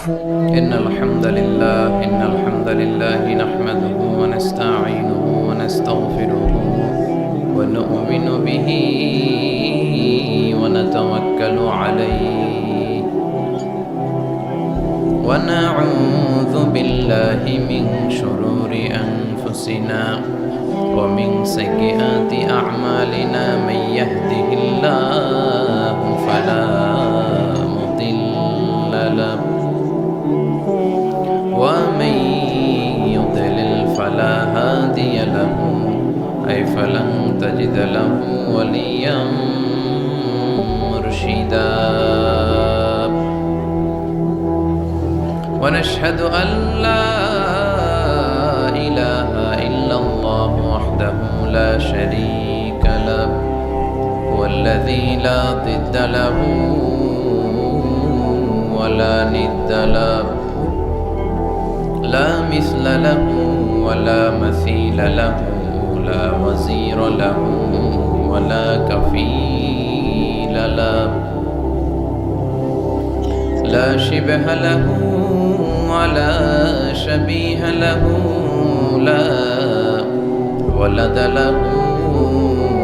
إن الحمد لله نحمده ونستعينه ونستغفره ونؤمن به ونتوكل عليه ونعوذ بالله من شرور أنفسنا ومن سيئات أعمالنا من يهده الله فلا مضل له ومن يضلل فلا هادي له فلن تجد له وليا مرشدا ونشهد أن لا إله إلا الله وحده لا شريك له والذي لا ضد له ولا ند له لا مثل له ولا مثيل له لا وزير له ولا كفيل له لا شبه له ولا شبيه له لا ولد له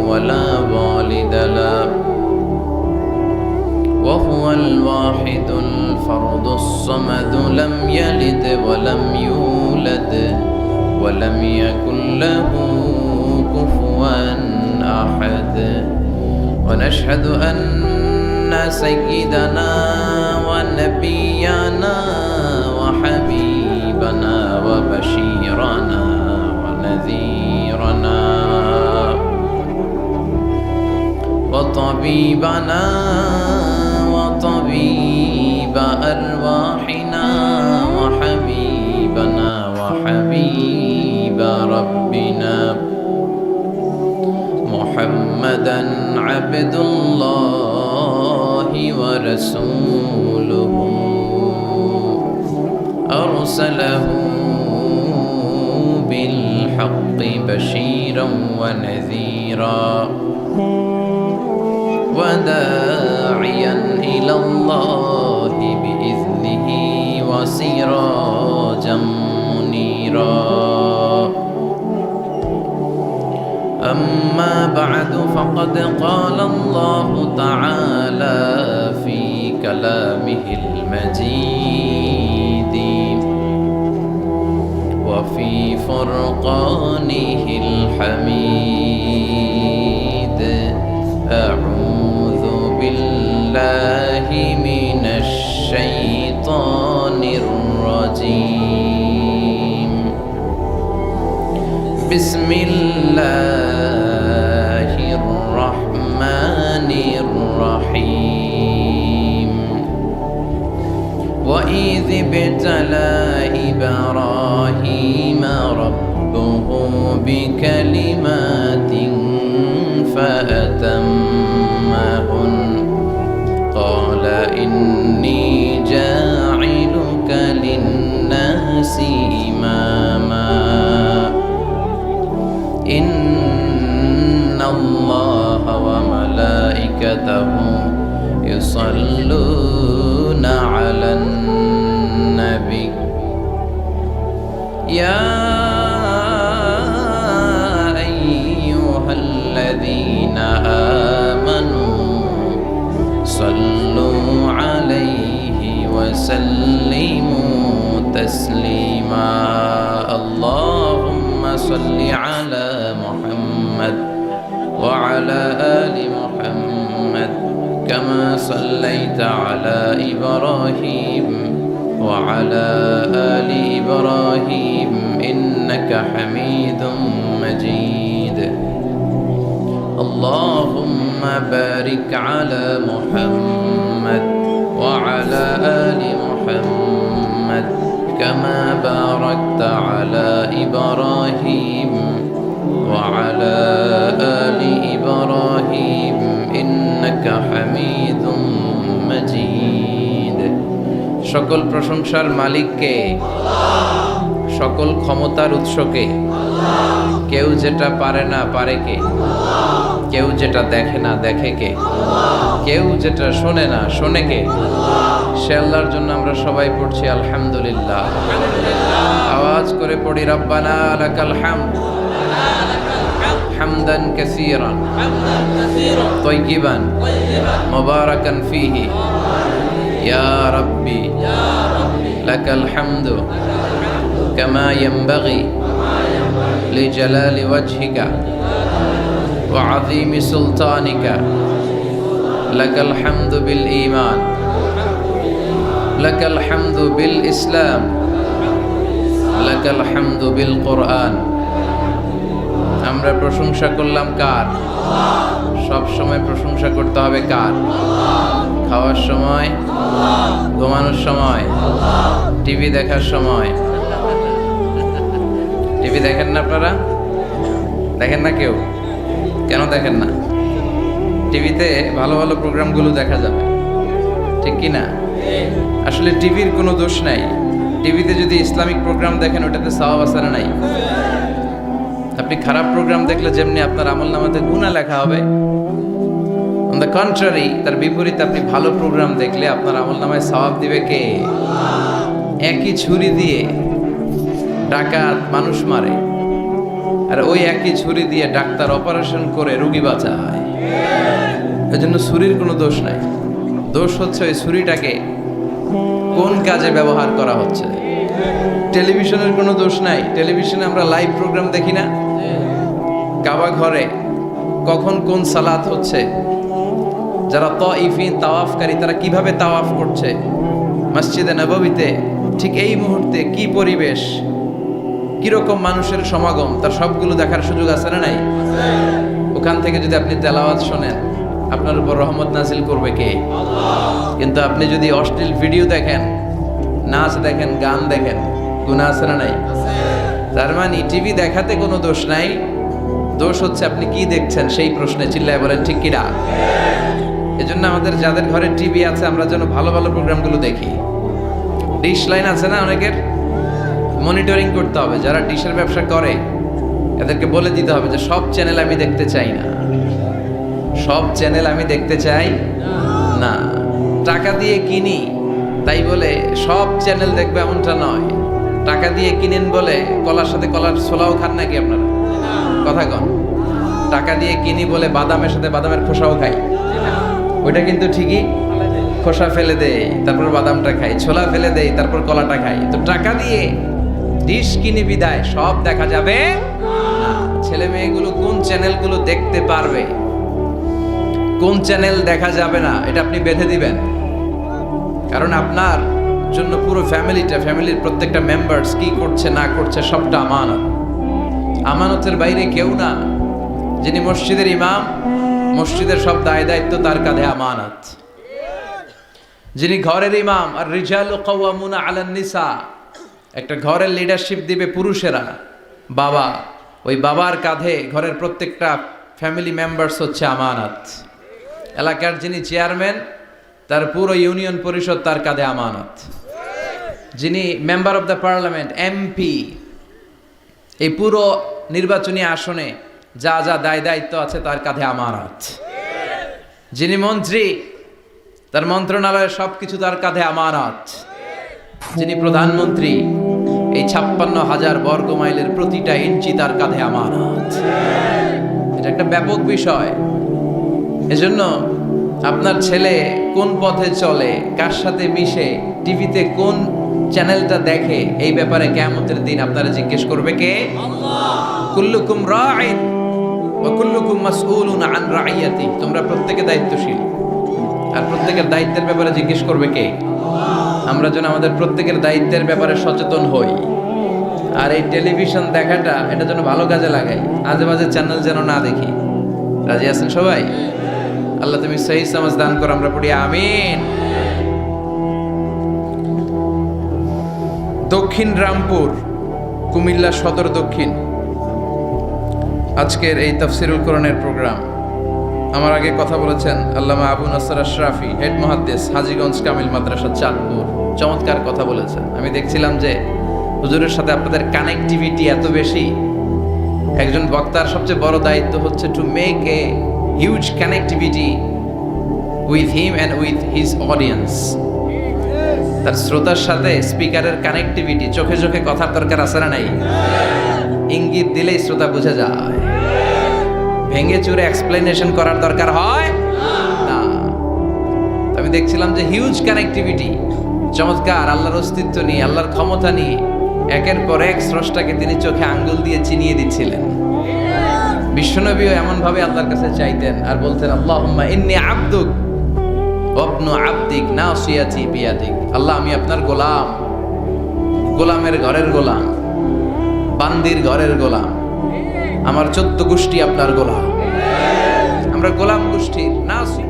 ولا والد له وهو الواحد الفرد الصمد لم يلد ولم يولد ولم يكن له كفوا أحد ونشهد أن سيدنا ونبينا وحبيبنا وبشيرنا ونذيرنا وطبيبنا وطبيب أرواحنا وحبيبنا وحبيب ربنا محمدا عبد الله ورسوله أرسله بالحق بشيرا ونذيرا وداعيا إلى الله بإذنه وسراجا منيرا أما بعد فقد قال الله تعالى في كلامه المجيد وفي فرقانه الحميد أعوذ بالله من الشيطان الرجيم بسم الله الرحمن الرحيم وإذ ابتلى إبراهيم ربه بكلمات فأتمهن قال إني جاعلك للناس إماما إن الله وملائكته يصلون على النبي يا أيها الذين آمنوا صلوا عليه وسلموا تسليما اللهم صل على محمد وعلى آل محمد كما صليت على إبراهيم وعلى آل إبراهيم إنك حميد مجيد اللهم بارك على محمد وعلى آل محمد كما باركت على إبراهيم وعلى آل إبراهيم إنك حميد مجيد সকল প্রশংসার মালিক কে? সকল ক্ষমতার উৎসকে। কেউ যেটা পারে না পারে কে? কেউ যেটা দেখে না দেখে কে? কেউ যেটা শোনে না শোনে কে? সে আল্লাহর জন্য আমরা সবাই পড়ছি আলহামদুলিল্লাহ। আওয়াজ করে পড়ি রব্বানা লাকাল হামদ হামদান কাসীরান তাইয়িবান মুবারাকান ফীহি ইয়া রাব্বি লাকাল হামদু কামা ইয়ানবাগি লিজালালি ওয়াজহিকা ওয়া আযীমি সুলতানিকা লাকাল হামদু বিল ঈমান লাকাল হামদু বিল ইসলাম লাকাল হামদু বিল কোরআন। আমরা প্রশংসা করলাম কার? সব সময় প্রশংসা করতে হবে কার? খাওয়ার সময়, ঘুমানোর সময়, টিভি দেখার সময়। টিভি দেখেন না আপনারা? দেখেন না কেউ? কেন দেখেন না? টিভিতে ভালো ভালো প্রোগ্রামগুলো দেখা যাবে, ঠিক কি না? আসলে টিভির কোনো দোষ নাই। টিভিতে যদি ইসলামিক প্রোগ্রাম দেখেন ওটাতে সওয়াব আছে না নাই? আপনি খারাপ প্রোগ্রাম দেখলে যেমনি আপনার আমলনামাতে গুনাহ লেখা হবে, অন দ্য কন্ট্রারি তার বিপরীতে আপনি ভালো প্রোগ্রাম দেখলে আপনার আমলনামায় সওয়াব দিবে কে? একই ছুরি দিয়ে ডাকাত মানুষ মারে, আর ওই একই ছুরি দিয়ে ডাক্তার অপারেশন করে রোগী বাঁচায়। এজন্য ছুরির কোনো দোষ নাই। দোষ হচ্ছে ওই ছুরিটাকে কোন কাজে ব্যবহার করা হচ্ছে। টেলিভিশনের কোনো দোষ নাই। টেলিভিশনে আমরা লাইভ প্রোগ্রাম দেখি না? কাবা ঘরে কখন কোন সালাত হচ্ছে, যারা তাইফিন তাওয়াফকারী তারা কিভাবে তাওয়াফ করছে, মসজিদে নববীতে ঠিক এই মুহূর্তে কি পরিবেশ, কিরকম মানুষের সমাগম, তার সবগুলো দেখার সুযোগ আছে না নাই? ওখান থেকে যদি আপনি তেলাওয়াত শোনেন আপনার উপর রহমত নাজিল করবে কে? কিন্তু আপনি যদি অশ্লীল ভিডিও দেখেন, নাচ দেখেন, গান দেখেন, গুনাহ আছে না নাই? তার মানে টিভি দেখাতে কোনো দোষ নাই। দোষ হচ্ছে আপনি কি দেখছেন সেই প্রশ্নে। চিল্লায় বলেন ঠিক কিনা? এজন্য আমাদের যাদের ঘরে টিভি আছে আমরা যেন ভালো ভালো প্রোগ্রামগুলো দেখি। ডিশ লাইন আছে না অনেকের, মনিটরিং করতে হবে। যারা ডিশের ব্যবসা করে এদেরকে বলে দিতে হবে যে সব চ্যানেল আমি দেখতে চাই না, সব চ্যানেল আমি দেখতে চাই না। টাকা দিয়ে কিনি তাই বলে সব চ্যানেল দেখবে এমনটা নয়। টাকা দিয়ে কিনেন বলে কলার সাথে কলার ছোলাও খান নাকি আপনারা? কথা কন। টাকা দিয়ে কিনি বলে বাদামের সাথে বাদামের খোসাও খাই, ওইটা কিন্তু ঠিকই খোসা ফেলে দেয় তারপর বাদামটা খাই, ছোলা ফেলে দেয় তারপর কলাটা খাই। তো টাকা দিয়ে ডিশ কিনি বিদায় সব দেখা যাবে না। ছেলে মেয়েগুলো কোন চ্যানেলগুলো দেখতে পারবে, কোন চ্যানেল দেখা যাবে না, এটা আপনি বেঁধে দিবেন। কারণ আপনার জন্য পুরো ফ্যামিলির প্রত্যেকটা মেম্বার্স কি করছে না করছে সবটা আমানত। আমানতের বাইরে কেউ না। যিনি মসজিদের ইমাম, মসজিদের সব দায় দায়িত্ব তার কাঁধে আমানত। যিনি ঘরের ইমাম, আর রিজালু কাওয়ামুনা আলান নিসা, একটা ঘরের লিডারশিপ দিবে পুরুষেরা, বাবা, ওই বাবার কাঁধে ঘরের প্রত্যেকটা ফ্যামিলি মেম্বার্স হচ্ছে আমানত। এলাকার যিনি চেয়ারম্যান তার পুরো ইউনিয়ন পরিষদ তার কাঁধে আমানত। যিনি member of the parliament, MP, এই পুরো নির্বাচনী আসনে যা যা দায় দায়িত্ব আছে তার কাঁধে আমানত। যিনি মন্ত্রী তার মন্ত্রণালয়ের সবকিছু তার কাঁধে আমানত। যিনি প্রধানমন্ত্রী এই 56,000 বর্গ মাইলের প্রতিটা ইঞ্চি তার কাঁধে আমানত। এটা একটা ব্যাপক বিষয়। এজন্য আপনার ছেলে কোন পথে চলে, কার সাথে মিশে, টিভিতে কোন চ্যানেলটা দেখে, এই ব্যাপারে কিয়ামতের দিন আপনারা জিজ্ঞেস করবে কে? আল্লাহ। কুল্লুকুম রাঈন ওয়া কুল্লুকুম মাসউলুন আন রাইয়াতি। তোমরা প্রত্যেকে দায়িত্বশীল, আর প্রত্যেকের দায়িত্বের ব্যাপারে জিজ্ঞেস করবে কে? আল্লাহ। আমরা যেন আমাদের প্রত্যেকের দায়িত্বের ব্যাপারে সচেতন হই। আর এই টেলিভিশন দেখাটা এটা যেন ভালো কাজে লাগাই, আজে বাজে চ্যানেল যেন না দেখি। রাজি আছেন সবাই? আল্লাহ তুমি সহি সমাজ দান করো, আমরা পড়ি আমিন। দক্ষিণ রামপুর, কুমিল্লা সদর দক্ষিণ, আজকের এই তাফসিরুল কোরআনের প্রোগ্রাম। আমার আগে কথা বলেছেন আল্লামা আবু নাসর আশরাফি, হেড মুহাদ্দিস, হাজীগঞ্জ কামিল মাদ্রাসা চাঁদপুর। চমৎকার কথা বলেছেন। আমি দেখছিলাম যে হুজুরের সাথে আপনাদের কানেক্টিভিটি এত বেশি। একজন বক্তার সবচেয়ে বড় দায়িত্ব হচ্ছে to make a huge connectivity with him and with his audience. তার শ্রোতার সাথে স্পিকারের কানেক্টিভিটি, চোখে চোখে কথার দরকার আছে না নাই? ইঙ্গিত দিলেই শ্রোতা বুঝে যায়। ভেঙে চুরে এক্সপ্লেনেশন করার দরকার হয় না। আমি দেখছিলাম যে হিউজ কানেক্টিভিটি, চমৎকার আল্লাহর অস্তিত্ব নিয়ে, আল্লাহর ক্ষমতা নিয়ে একের পর এক স্রষ্টাকে তিনি চোখে আঙ্গুল দিয়ে চিনিয়ে দিচ্ছিলেন। বিশ্বনবীও এমন ভাবে আল্লাহর কাছে চাইতেন আর বলতেন, আল্লাহুম্মা ইন্নী আবদুক ওয়াবনু আবদিক নাসিয়াতি বিয়াদিক। আল্লাহ, আমি আপনার গোলাম, গোলামের ঘরের গোলাম, বান্দির ঘরের গোলাম, আমার 14 গোষ্ঠী আপনার গোলাম। আমরা গোলাম গোষ্ঠীর নাসি